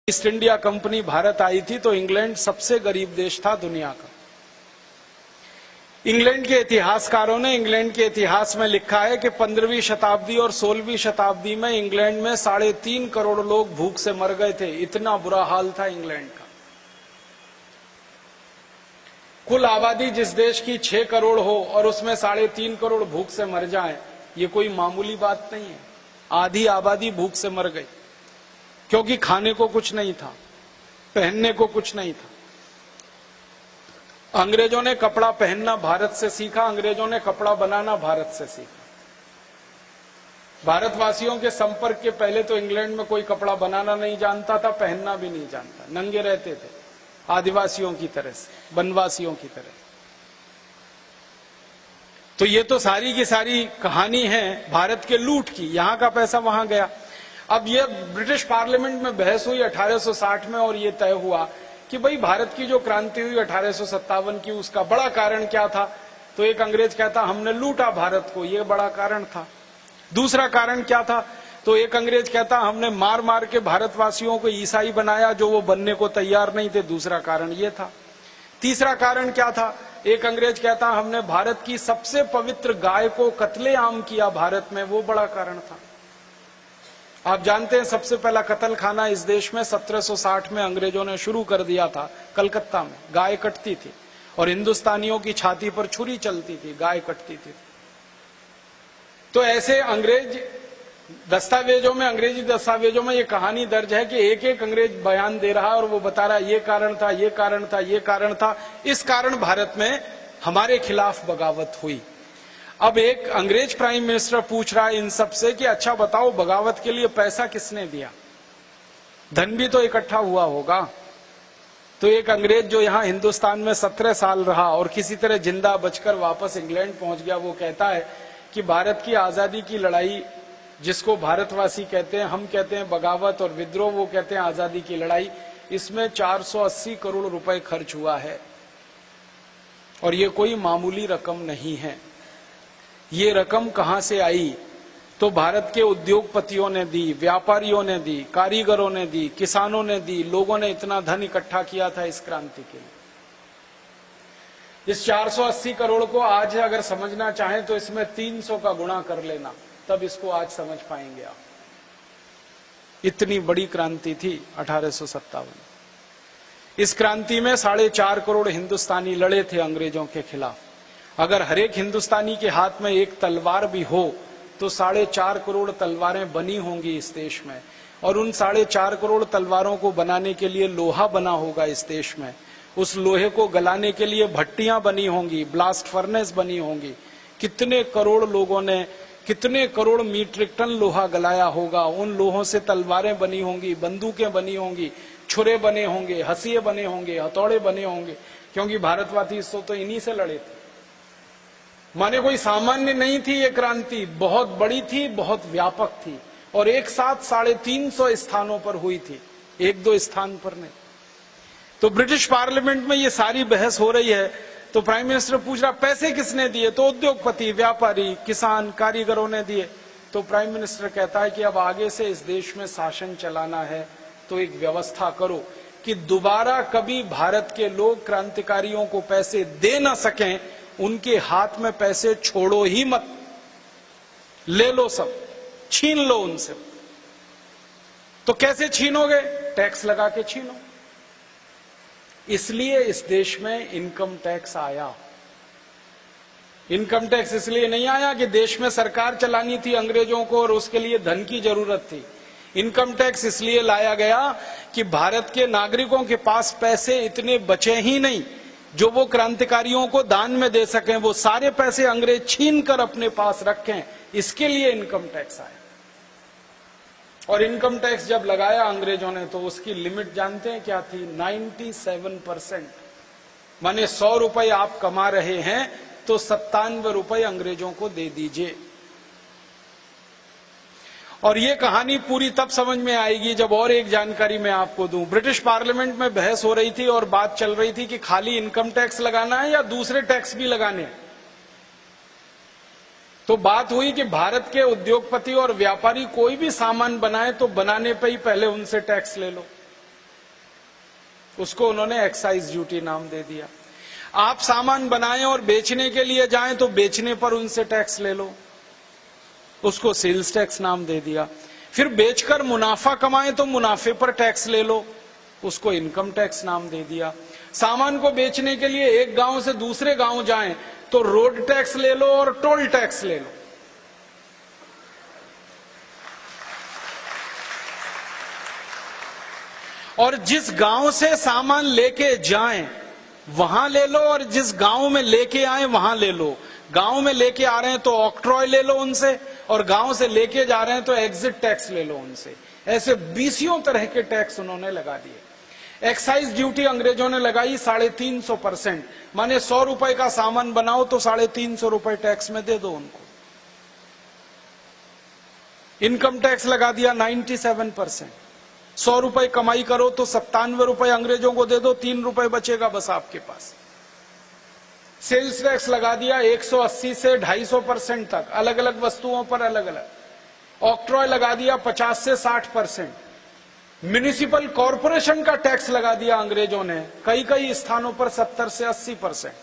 East India company Bharat आई थी तो England सबसे गरीब देश था दुनिया का। इंग्लैंड के इतिहासकारों ने इंग्लैंड के इतिहास में लिखा है कि 15वीं शताब्दी और 16वीं शताब्दी में इंग्लैंड में 3.5 करोड़ लोग भूख से मर गए थे। इतना बुरा हाल था इंग्लैंड का। कुल आबादी जिस देश की 6 करोड़ हो और उसमें 3.5 करोड़ भूख से मर जाएं, ये कोई मामूली बात नहीं है। आधी आबादी भूख से मर गई क्योंकि खाने को कुछ नहीं था, पहनने को कुछ नहीं था। अंग्रेजों ने कपड़ा पहनना भारत से सीखा, अंग्रेजों ने कपड़ा बनाना भारत से सीखा। भारतवासियों के संपर्क के पहले तो इंग्लैंड में कोई कपड़ा बनाना नहीं जानता था, पहनना भी नहीं जानता, नंगे रहते थे आदिवासियों की तरह से, वनवासियों की तरह। तो ये तो सारी की सारी कहानी है भारत के लूट की, यहां का पैसा वहां गया। अब ये ब्रिटिश पार्लियामेंट में बहस हुई 1860 में और ये तय हुआ कि भाई भारत की जो क्रांति हुई 1857 की, उसका बड़ा कारण क्या था। तो एक अंग्रेज कहता हमने लूटा भारत को, ये बड़ा कारण था। दूसरा कारण क्या था, तो एक अंग्रेज कहता हमने मार मार के भारतवासियों को ईसाई बनाया जो वो बनने को तैयार नहीं थे, दूसरा कारण ये था। तीसरा कारण क्या था, एक अंग्रेज कहता हमने भारत की सबसे पवित्र गाय को कत्लेआम किया भारत में, वो बड़ा कारण था। आप जानते हैं सबसे पहला कत्ल खाना इस देश में 1760 में अंग्रेजों ने शुरू कर दिया था। कलकत्ता में गाय कटती थी और हिंदुस्तानियों की छाती पर छुरी चलती थी, गाय कटती थी। तो ऐसे अंग्रेज दस्तावेजों में, अंग्रेजी दस्तावेजों में ये कहानी दर्ज है कि एक एक अंग्रेज बयान दे रहा है और वो बता रहा है ये कारण था, ये कारण था, ये कारण था, इस कारण भारत में हमारे खिलाफ बगावत हुई। अब एक अंग्रेज प्राइम मिनिस्टर पूछ रहा है इन सब से कि अच्छा बताओ बगावत के लिए पैसा किसने दिया, धन भी तो इकट्ठा हुआ होगा। तो एक अंग्रेज जो यहां हिंदुस्तान में 17 साल रहा और किसी तरह जिंदा बचकर वापस इंग्लैंड पहुंच गया, वो कहता है कि भारत की आजादी की लड़ाई, जिसको भारतवासी कहते हैं, हम कहते हैं बगावत और विद्रोह, वो कहते हैं आजादी की लड़ाई, इसमें 480 करोड़ रुपए खर्च हुआ है और ये कोई मामूली रकम नहीं है। ये रकम कहां से आई, तो भारत के उद्योगपतियों ने दी, व्यापारियों ने दी, कारीगरों ने दी, किसानों ने दी। लोगों ने इतना धन इकट्ठा किया था इस क्रांति के लिए। इस 480 करोड़ को आज अगर समझना चाहें तो इसमें 300 का गुणा कर लेना, तब इसको आज समझ पाएंगे आप। इतनी बड़ी क्रांति थी 1857। इस क्रांति में 4.5 करोड़ हिंदुस्तानी लड़े थे अंग्रेजों के खिलाफ। अगर हर एक हिंदुस्तानी के हाथ में एक तलवार भी हो तो 4.5 करोड़ तलवारें बनी होंगी इस देश में, और उन 4.5 करोड़ तलवारों को बनाने के लिए लोहा बना होगा इस देश में। उस लोहे को गलाने के लिए भट्टियां बनी होंगी, ब्लास्ट फर्नेस बनी होंगी। कितने करोड़ लोगों ने कितने करोड़ मीट्रिक टन लोहा गलाया होगा। उन लोहों से तलवारें बनी होंगी, बंदूकें बनी होंगी, छुरे बने होंगे, हंसिये बने होंगे, हथौड़े बने होंगे, क्योंकि भारतवासी तो इन्हीं से लड़े थे। माने कोई सामान्य नहीं थी ये क्रांति, बहुत बड़ी थी, बहुत व्यापक थी और एक साथ 350 स्थानों पर हुई थी, एक दो स्थान पर नहीं। तो ब्रिटिश पार्लियामेंट में ये सारी बहस हो रही है तो प्राइम मिनिस्टर पूछ रहा पैसे किसने दिए, तो उद्योगपति, व्यापारी, किसान, कारीगरों ने दिए। तो प्राइम मिनिस्टर कहता है कि अब आगे से इस देश में शासन चलाना है तो एक व्यवस्था करो कि दोबारा कभी भारत के लोग क्रांतिकारियों को पैसे दे ना सकें, उनके हाथ में पैसे छोड़ो ही मत, ले लो, सब छीन लो उनसे। तो कैसे छीनोगे, टैक्स लगा के छीनो। इसलिए इस देश में इनकम टैक्स आया। इनकम टैक्स इसलिए नहीं आया कि देश में सरकार चलानी थी अंग्रेजों को और उसके लिए धन की जरूरत थी। इनकम टैक्स इसलिए लाया गया कि भारत के नागरिकों के पास पैसे इतने बचे ही नहीं जो वो क्रांतिकारियों को दान में दे सकें, वो सारे पैसे अंग्रेज छीन कर अपने पास रखें, इसके लिए इनकम टैक्स आया। और इनकम टैक्स जब लगाया अंग्रेजों ने तो उसकी लिमिट जानते हैं क्या थी, 97%। माने 100 रुपए आप कमा रहे हैं तो 97 रुपए अंग्रेजों को दे दीजिए। और ये कहानी पूरी तब समझ में आएगी जब और एक जानकारी मैं आपको दूं। ब्रिटिश पार्लियामेंट में बहस हो रही थी और बात चल रही थी कि खाली इनकम टैक्स लगाना है या दूसरे टैक्स भी लगाने हैं। तो बात हुई कि भारत के उद्योगपति और व्यापारी कोई भी सामान बनाए तो बनाने पे ही पहले उनसे टैक्स ले लो। उसको उन्होंने एक्साइज ड्यूटी नाम दे दिया। आप सामान बनाएं और बेचने के लिए जाएं तो बेचने पर उनसे टैक्स ले लो, उसको सेल्स टैक्स नाम दे दिया। फिर बेचकर मुनाफा कमाएं तो मुनाफे पर टैक्स ले लो, उसको इनकम टैक्स नाम दे दिया। सामान को बेचने के लिए एक गांव से दूसरे गांव जाएं तो रोड टैक्स ले लो और टोल टैक्स ले लो। और जिस गांव से सामान लेके जाएं वहां ले लो, और जिस गांव में लेके आए वहां ले लो। गांव में लेके आ रहे हैं तो ऑक्ट्रॉय ले लो उनसे, और गांव से लेके जा रहे हैं तो एग्जिट टैक्स ले लो उनसे। ऐसे 20 तरह के टैक्स उन्होंने लगा दिए। एक्साइज ड्यूटी अंग्रेजों ने लगाई 350%, माने 100 रुपए का सामान बनाओ तो 350 रुपए टैक्स में दे दो उनको। इनकम टैक्स लगा दिया 97%। 100 रुपए कमाई करो तो 97 रुपए अंग्रेजों को दे दो, 3 रुपए बचेगा बस आपके पास। सेल्स टैक्स लगा दिया 180 से 250% तक, अलग अलग वस्तुओं पर अलग अलग। ऑक्ट्रॉय लगा दिया 50 से 60%। म्युनिसिपल कॉरपोरेशन का टैक्स लगा दिया अंग्रेजों ने कई कई स्थानों पर 70 से 80%।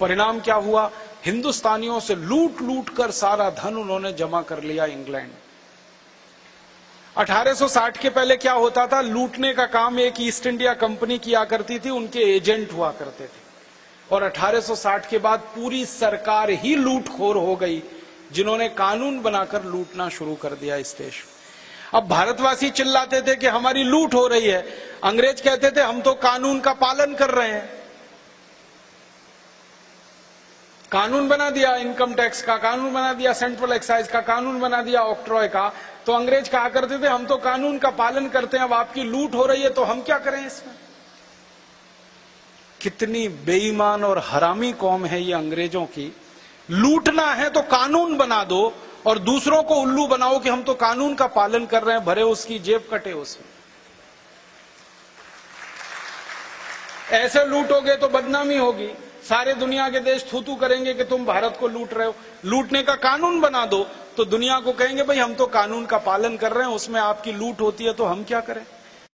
परिणाम क्या हुआ? हिंदुस्तानियों से लूट लूट कर सारा धन उन्होंने जमा कर लिया इंग्लैंड। 1860 के पहले क्या होता था? लूटने का काम एक ईस्ट इंडिया कंपनी किया करती थी, उनके एजेंट हुआ करते थे। और 1860 के बाद पूरी सरकार ही लूटखोर हो गई, जिन्होंने कानून बनाकर लूटना शुरू कर दिया इस देश में। अब भारतवासी चिल्लाते थे कि हमारी लूट हो रही है, अंग्रेज कहते थे हम तो कानून का पालन कर रहे हैं। कानून बना दिया इनकम टैक्स का, कानून बना दिया सेंट्रल एक्साइज का, कानून बना दिया ऑक्ट्रॉय का, तो अंग्रेज कहा करते थे हम तो कानून का पालन करते हैं, अब आपकी लूट हो रही है तो हम क्या करें इसमें। कितनी बेईमान और हरामी कौम है ये अंग्रेजों की। लूटना है तो कानून बना दो और दूसरों को उल्लू बनाओ कि हम तो कानून का पालन कर रहे हैं, भरे उसकी जेब कटे उसमें। ऐसे लूटोगे तो बदनामी होगी, सारे दुनिया के देश थू-थू करेंगे कि तुम भारत को लूट रहे हो। लूटने का कानून बना दो तो दुनिया को कहेंगे भाई हम तो कानून का पालन कर रहे हैं, उसमें आपकी लूट होती है तो हम क्या करें।